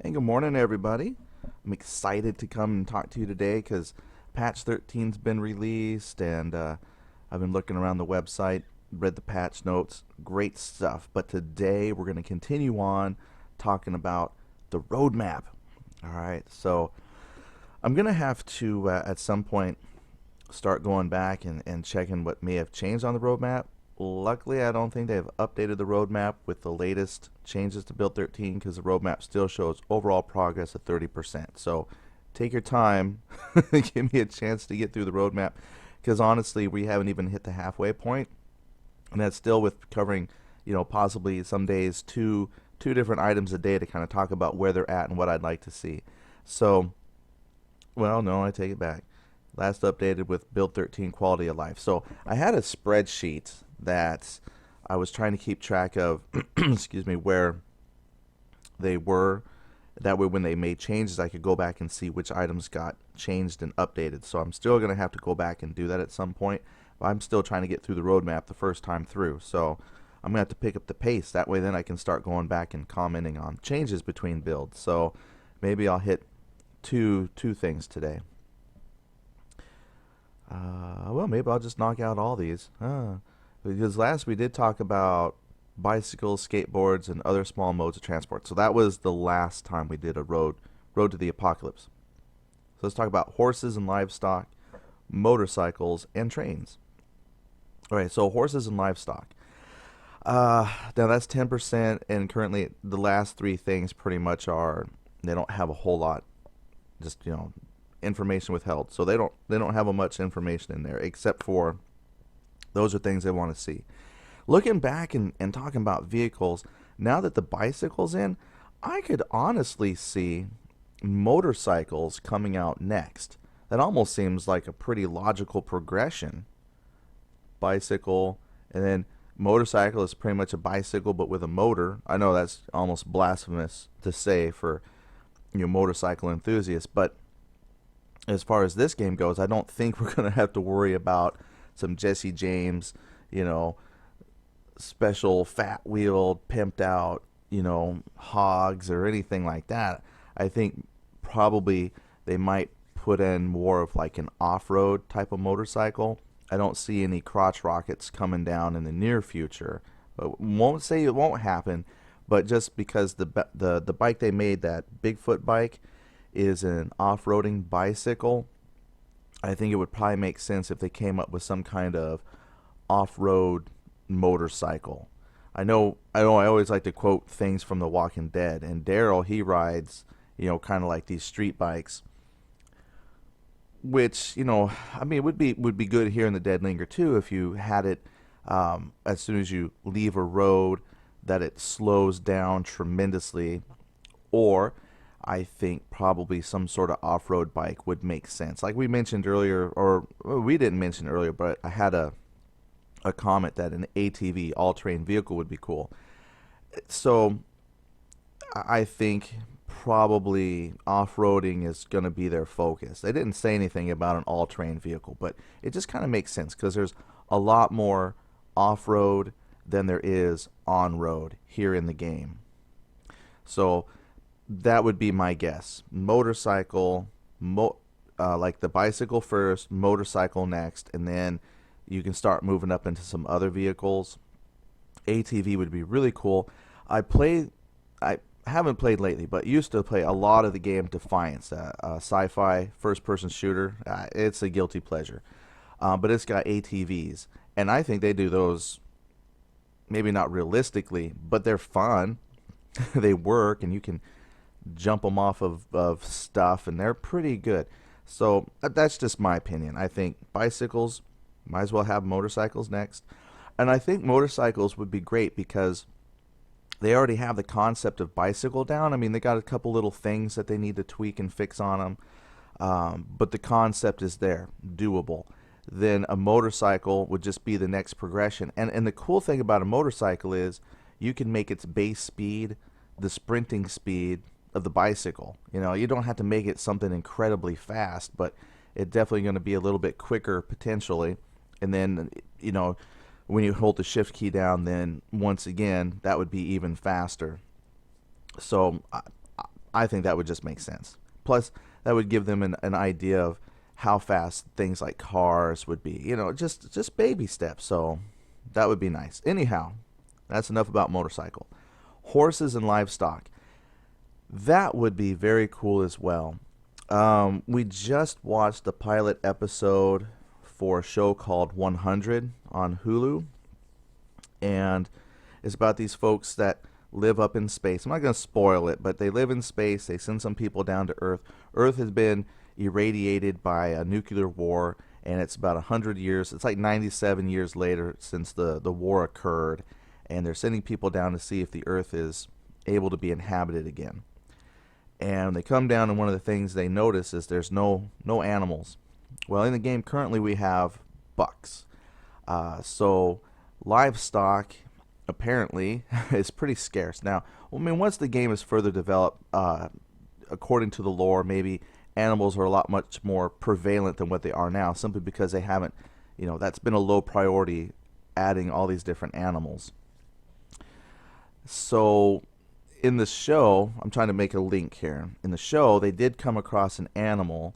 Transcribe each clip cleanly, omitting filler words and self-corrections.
And good morning, everybody. I'm excited to come and talk to you today because patch 13's been released, and I've been looking around the website, read the patch notes, great stuff. But today we're going to continue on talking about the roadmap. All right, so I'm going to have to, at some point, start going back and checking what may have changed on the roadmap. Luckily, I don't think they've updated the roadmap with the latest changes to build 13 because the roadmap still shows overall progress of 30%. So take your time, give me a chance to get through the roadmap because honestly, we haven't even hit the halfway point, and that's still with covering, possibly some days two different items a day to kind of talk about where they're at and what I'd like to see. So, well, no, I take it back. Last updated with build 13 quality of life. So I had a spreadsheet that I was trying to keep track of, excuse me, where they were. That way, when they made changes, I could go back and see which items got changed and updated. So I'm still going to have to go back and do that at some point. But I'm still trying to get through the roadmap the first time through. So I'm going to have to pick up the pace. That way, then I can start going back and commenting on changes between builds. So maybe I'll hit two things today. Well, maybe I'll just knock out all these. Because last we did talk about bicycles, skateboards, and other small modes of transport. So that was the last time we did a road to the apocalypse. So let's talk about horses and livestock, motorcycles, and trains. All right, so horses and livestock. Now that's 10%, and currently the last three things pretty much are, they don't have a whole lot, just information withheld. So they don't have much information in there except for those are things they want to see. Looking back and talking about vehicles, now that the bicycle's in, I could honestly see motorcycles coming out next. That almost seems like a pretty logical progression. Bicycle, and then motorcycle is pretty much a bicycle but with a motor. I know that's almost blasphemous to say for motorcycle enthusiasts, but as far as this game goes, I don't think we're going to have to worry about some Jesse James, special fat wheeled, pimped out, hogs or anything like that. I think probably they might put in more of like an off-road type of motorcycle. I don't see any crotch rockets coming down in the near future. But won't say it won't happen, but just because the bike they made, that Bigfoot bike, is an off-roading bicycle, I think it would probably make sense if they came up with some kind of off-road motorcycle. I always like to quote things from The Walking Dead, and Daryl, he rides, kind of like these street bikes, which, I mean, would be good here in the Dead Linger too if you had it, as soon as you leave a road, that it slows down tremendously, or I think probably some sort of off-road bike would make sense. Like we mentioned earlier, or we didn't mention earlier, but I had a comment that an ATV, all-terrain vehicle, would be cool. So I think probably off-roading is going to be their focus. They didn't say anything about an all-terrain vehicle, but it just kind of makes sense because there's a lot more off-road than there is on-road here in the game. So that would be my guess. Motorcycle, like the bicycle first, motorcycle next, and then you can start moving up into some other vehicles. ATV would be really cool. I haven't played lately, but used to play a lot of the game Defiance, a sci-fi first-person shooter. It's a guilty pleasure, but it's got ATVs, and I think they do those maybe not realistically, but they're fun. They work, and you can jump them off of stuff, and they're pretty good. So that's just my opinion. I think bicycles, might as well have motorcycles next. And I think motorcycles would be great because they already have the concept of bicycle down. I mean, they got a couple little things that they need to tweak and fix on them, but the concept is there, doable. Then a motorcycle would just be the next progression. And the cool thing about a motorcycle is you can make its base speed the sprinting speed of the bicycle. You don't have to make it something incredibly fast, but it's definitely going to be a little bit quicker potentially. And then, when you hold the shift key down, then once again, that would be even faster. So I think that would just make sense. Plus, that would give them an idea of how fast things like cars would be. Just baby steps. So that would be nice. Anyhow, that's enough about motorcycle. Horses and livestock. That would be very cool as well. We just watched the pilot episode for a show called 100 on Hulu, and it's about these folks that live up in space. I'm not going to spoil it, but they live in space. They send some people down to Earth. Earth has been irradiated by a nuclear war, and it's about 100 years. It's like 97 years later since the war occurred, and they're sending people down to see if the Earth is able to be inhabited again. And they come down, and one of the things they notice is there's no animals. Well, in the game currently we have bucks. So livestock apparently is pretty scarce. Now, I mean, once the game is further developed, according to the lore, maybe animals are a lot much more prevalent than what they are now, simply because they haven't, that's been a low priority, adding all these different animals. So in the show, I'm trying to make a link here. In the show, they did come across an animal,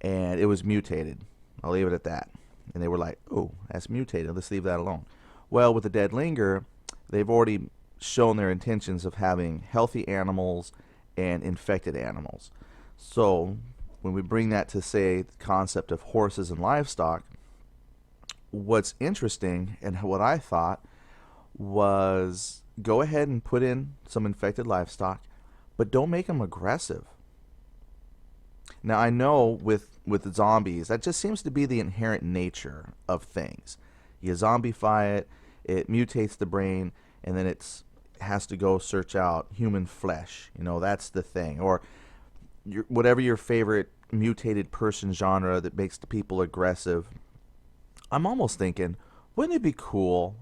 and it was mutated. I'll leave it at that. And they were like, oh, that's mutated. Let's leave that alone. Well, with the Dead Linger, they've already shown their intentions of having healthy animals and infected animals. So when we bring that to, say, the concept of horses and livestock, what's interesting and what I thought was go ahead and put in some infected livestock, but don't make them aggressive. Now, I know with zombies, that just seems to be the inherent nature of things. You zombify it, it mutates the brain, and then it has to go search out human flesh. That's the thing. Or whatever your favorite mutated person genre that makes the people aggressive. I'm almost thinking, wouldn't it be cool?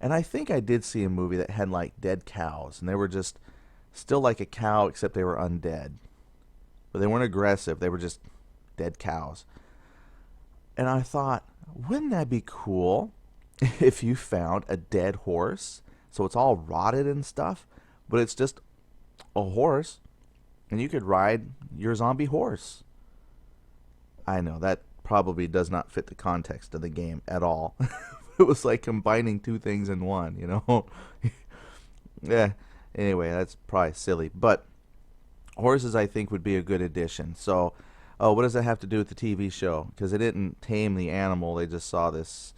And I think I did see a movie that had like dead cows, and they were just still like a cow, except they were undead. But they weren't aggressive, they were just dead cows. And I thought, wouldn't that be cool if you found a dead horse? So it's all rotted and stuff, but it's just a horse, and you could ride your zombie horse. I know, that probably does not fit the context of the game at all. It was like combining two things in one, Yeah, anyway, that's probably silly. But horses, I think, would be a good addition. So, what does that have to do with the TV show? Because they didn't tame the animal, they just saw this.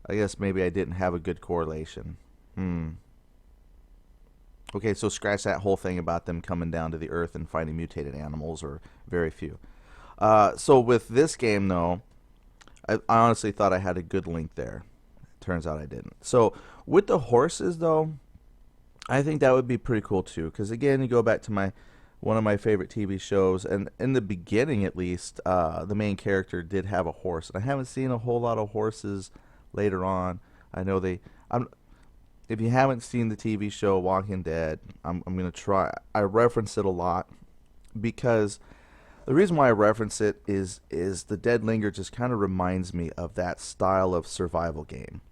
I guess maybe I didn't have a good correlation. Okay, so scratch that whole thing about them coming down to the Earth and finding mutated animals, or very few. So with this game, though, I honestly thought I had a good link there. Turns out I didn't. So with the horses, though, I think that would be pretty cool too. Because again, you go back to one of my favorite TV shows, and in the beginning, at least, the main character did have a horse. And I haven't seen a whole lot of horses later on. I know if you haven't seen the TV show Walking Dead, I'm gonna try. I reference it a lot because the reason why I reference it is the Dead Linger just kind of reminds me of that style of survival game.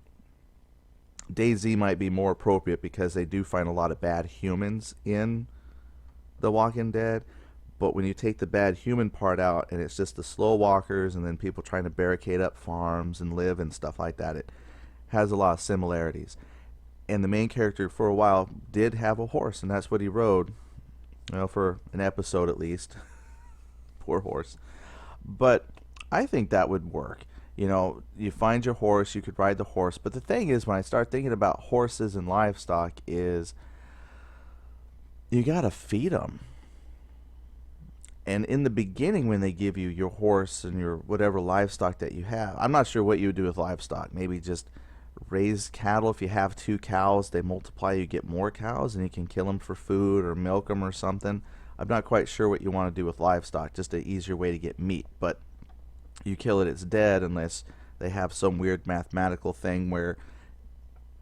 DayZ might be more appropriate because they do find a lot of bad humans in The Walking Dead, but when you take the bad human part out and it's just the slow walkers and then people trying to barricade up farms and live and stuff like that, it has a lot of similarities. And the main character for a while did have a horse, and that's what he rode, for an episode at least. Poor horse. But I think that would work. You find your horse, you could ride the horse. But the thing is, when I start thinking about horses and livestock, is you gotta feed them. And in the beginning, when they give you your horse and your whatever livestock that you have, I'm not sure what you would do with livestock. Maybe just raise cattle. If you have 2 cows, they multiply, you get more cows, and you can kill them for food or milk them or something. I'm not quite sure what you want to do with livestock, just an easier way to get meat. But you kill it, it's dead, unless they have some weird mathematical thing where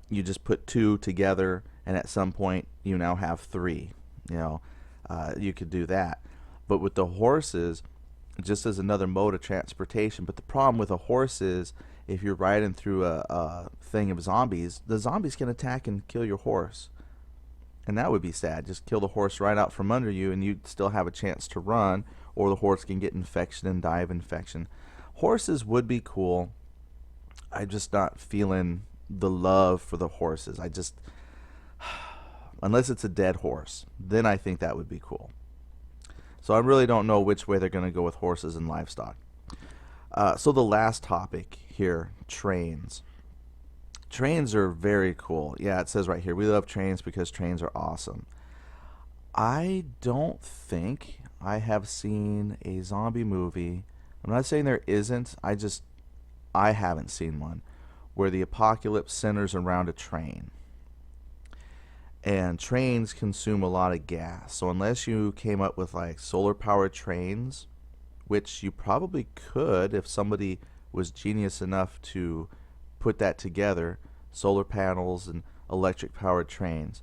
you just put 2 together, and at some point you now have 3. You could do that. But with the horses, just as another mode of transportation. But the problem with a horse is, if you're riding through a thing of zombies, the zombies can attack and kill your horse. And that would be sad. Just kill the horse right out from under you, and you'd still have a chance to run, or the horse can get infection and die of infection. Horses would be cool. I'm just not feeling the love for the horses. Unless it's a dead horse, then I think that would be cool. So I really don't know which way they're going to go with horses and livestock. So the last topic here, trains. Trains are very cool. Yeah, it says right here, we love trains because trains are awesome. I don't think I have seen a zombie movie. I'm not saying there isn't. I haven't seen one where the apocalypse centers around a train. And trains consume a lot of gas. So unless you came up with like solar powered trains, which you probably could if somebody was genius enough to put that together, solar panels and electric powered trains.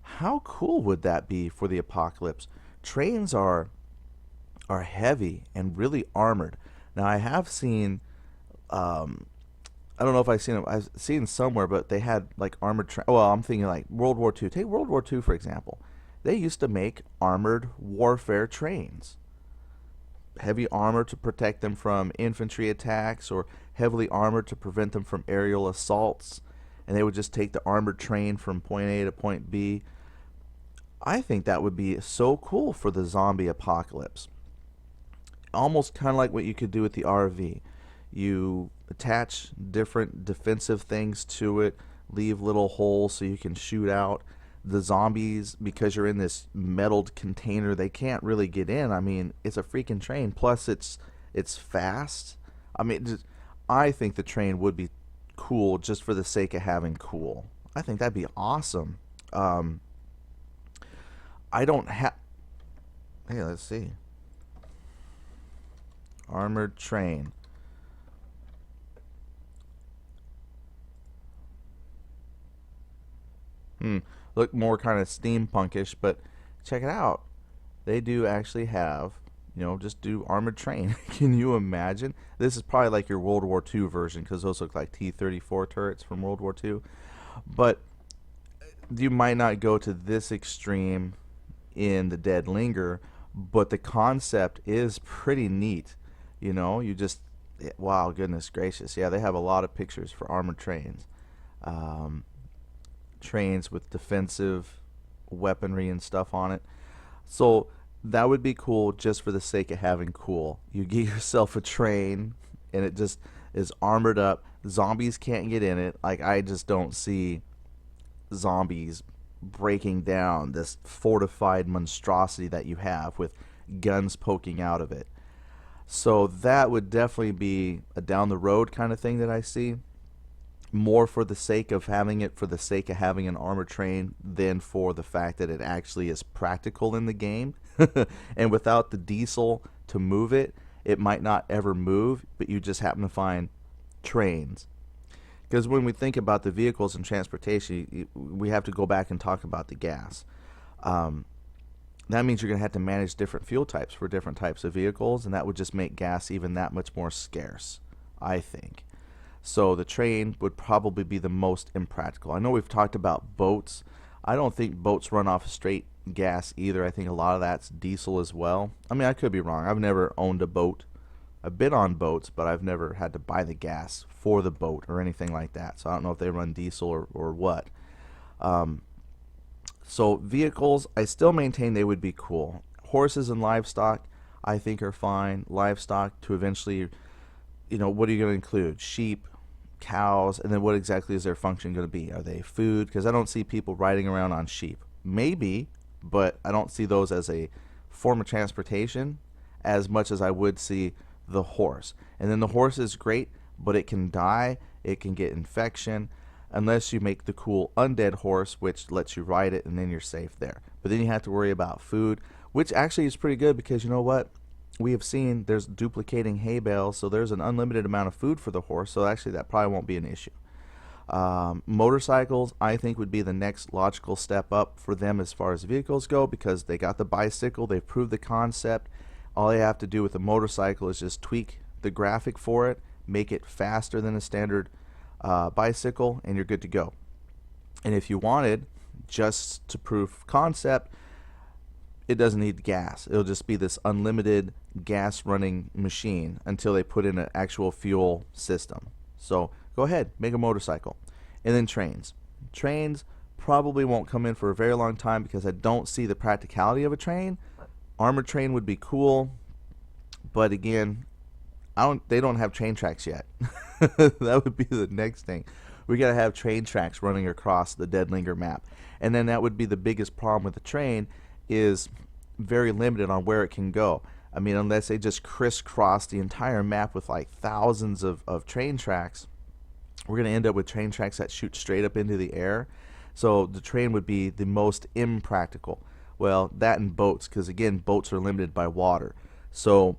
How cool would that be for the apocalypse? Trains are heavy and really armored. Now I have seen I don't know if I've seen somewhere, but they had like armored well, I'm thinking like World War II. Take World War II for example. They used to make armored warfare trains. Heavy armor to protect them from infantry attacks, or heavily armored to prevent them from aerial assaults. And they would just take the armored train from point A to point B. I think that would be so cool for the zombie apocalypse. Almost kind of like what you could do with the RV. You attach different defensive things to it, leave little holes so you can shoot out. The zombies, because you're in this metalled container, they can't really get in. I mean, it's a freaking train. Plus, it's fast. I mean, I think the train would be cool just for the sake of having cool. I think that'd be awesome. I don't have. Hey, let's see. Armored train. Look more kind of steampunkish, but check it out. They do actually have, just do armored train. Can you imagine? This is probably like your World War II version because those look like T-34 turrets from World War II. But you might not go to this extreme in the Dead Linger, but the concept is pretty neat. You just, wow, goodness gracious. Yeah, they have a lot of pictures for armored trains. Trains with defensive weaponry and stuff on it. So that would be cool just for the sake of having cool. You get yourself a train and it just is armored up. Zombies can't get in it. Like, I just don't see zombies breaking down this fortified monstrosity that you have with guns poking out of it. So that would definitely be a down the road kind of thing that I see. More for the sake of having it, for the sake of having an armored train, than for the fact that it actually is practical in the game. And without the diesel to move it, it might not ever move, but you just happen to find trains. Because when we think about the vehicles and transportation, we have to go back and talk about the gas. That means you're going to have to manage different fuel types for different types of vehicles, and that would just make gas even that much more scarce, I think. So the train would probably be the most impractical. I know we've talked about boats. I don't think boats run off straight gas either. I think a lot of that's diesel as well. I mean, I could be wrong. I've never owned a boat. I've been on boats, but I've never had to buy the gas for the boat or anything like that. So I don't know if they run diesel or what. So vehicles, I still maintain they would be cool. Horses and livestock, I think are fine. Livestock to eventually, what are you going to include? Sheep, cows, and then what exactly is their function going to be? Are they food? Because I don't see people riding around on sheep. Maybe, but I don't see those as a form of transportation as much as I would see the horse. And then the horse is great, but it can die, it can get infection, unless you make the cool undead horse, which lets you ride it and then you're safe there. But then you have to worry about food, which actually is pretty good because you know what? We have seen there's duplicating hay bales, so there's an unlimited amount of food for the horse, so actually that probably won't be an issue. Motorcycles, I think, would be the next logical step up for them as far as vehicles go because they got the bicycle, they've proved the concept. All they have to do with a motorcycle is just tweak the graphic for it, make it faster than a standard bicycle, and you're good to go. And if you wanted, just to prove concept, it doesn't need gas. It'll just be this unlimited gas running machine until they put in an actual fuel system. So go ahead, make a motorcycle. And then trains. Trains probably won't come in for a very long time because I don't see the practicality of a train. Armored train would be cool, but again, they don't have train tracks yet. That would be the next thing. We gotta have train tracks running across the Dead Linger map. And then that would be the biggest problem with the train, is very limited on where it can go. I mean, unless they just crisscross the entire map with like thousands of train tracks, we're going to end up with train tracks that shoot straight up into the air. So the train would be the most impractical. Well, that and boats, because again, boats are limited by water. So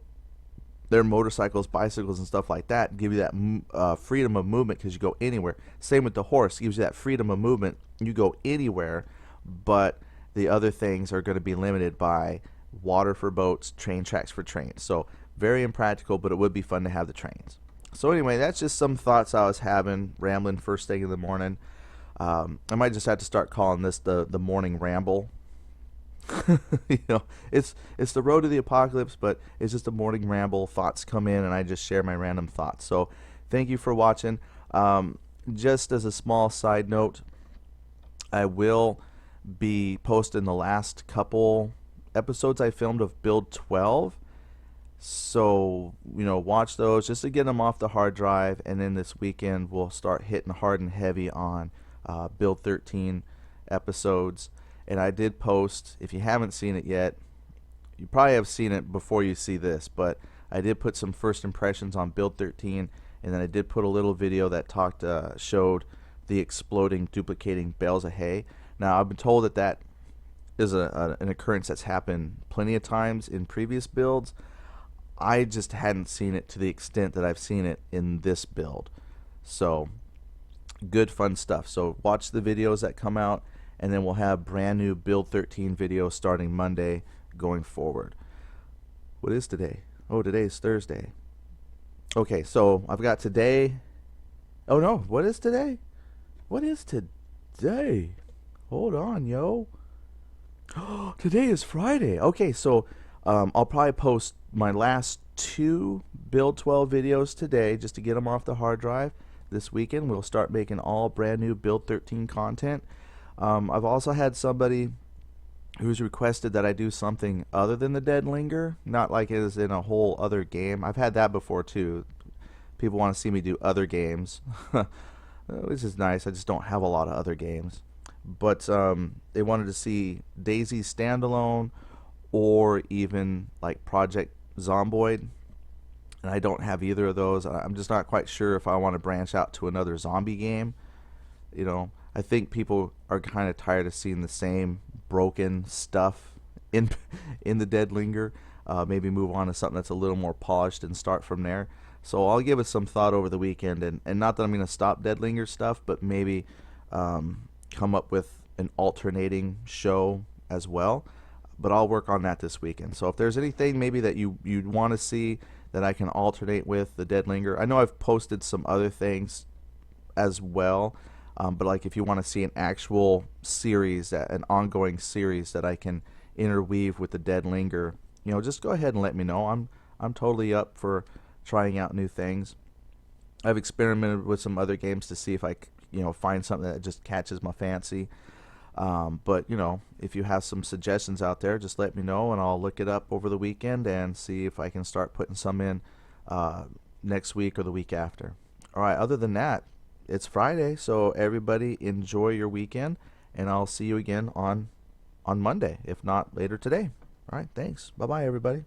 their motorcycles, bicycles, and stuff like that give you that freedom of movement because you go anywhere. Same with the horse, gives you that freedom of movement. You go anywhere, but the other things are going to be limited by water for boats, train tracks for trains. So very impractical, but it would be fun to have the trains. So anyway, that's just some thoughts I was having, rambling first thing in the morning. I might just have to start calling this the morning ramble. You know, it's the road to the apocalypse, but it's just a morning ramble. Thoughts come in, and I just share my random thoughts. So thank you for watching. Just as a small side note, I will be posting the last couple episodes I filmed of Build 12. So, you know, watch those just to get them off the hard drive, and then this weekend we'll start hitting hard and heavy on Build 13 episodes. And I did post, if you haven't seen it yet, you probably have seen it before you see this, but I did put some first impressions on Build 13, and then I did put a little video that showed the exploding, duplicating bales of hay. Now, I've been told that that is an occurrence that's happened plenty of times in previous builds. I just hadn't seen it to the extent that I've seen it in this build. So, good fun stuff. So, watch the videos that come out, and then we'll have brand new Build 13 videos starting Monday going forward. What is today? Oh, today's Thursday. Okay, so I've got today. Oh no, what is today? What is today? Hold on, yo. Today is Friday. Okay, so I'll probably post my last 2 Build 12 videos today just to get them off the hard drive. This weekend we'll start making all brand new Build 13 content. I've also had somebody who's requested that I do something other than the Dead Linger, not like it is in a whole other game. I've had that before too. People want to see me do other games, which is nice. I just don't have a lot of other games. But they wanted to see DayZ standalone or even like Project Zomboid, and I don't have either of those. I'm just not quite sure if I want to branch out to another zombie game. You know, I think people are kind of tired of seeing the same broken stuff in the Dead Linger. Maybe move on to something that's a little more polished and start from there. So I'll give it some thought over the weekend, and not that I'm going to stop Dead Linger stuff, but maybe come up with an alternating show as well. But I'll work on that this weekend. So if there's anything maybe that you'd want to see that I can alternate with the Dead Linger, I know I've posted some other things as well. But like if you want to see an actual series, an ongoing series that I can interweave with the Dead Linger, you know, just go ahead and let me know. I'm totally up for trying out new things. I've experimented with some other games to see if I, you know, find something that just catches my fancy. But you know, if you have some suggestions out there, just let me know, and I'll look it up over the weekend and see if I can start putting some in next week or the week after. All right. Other than that, it's Friday, so everybody enjoy your weekend, and I'll see you again on Monday, if not later today. All right, thanks. Bye-bye, everybody.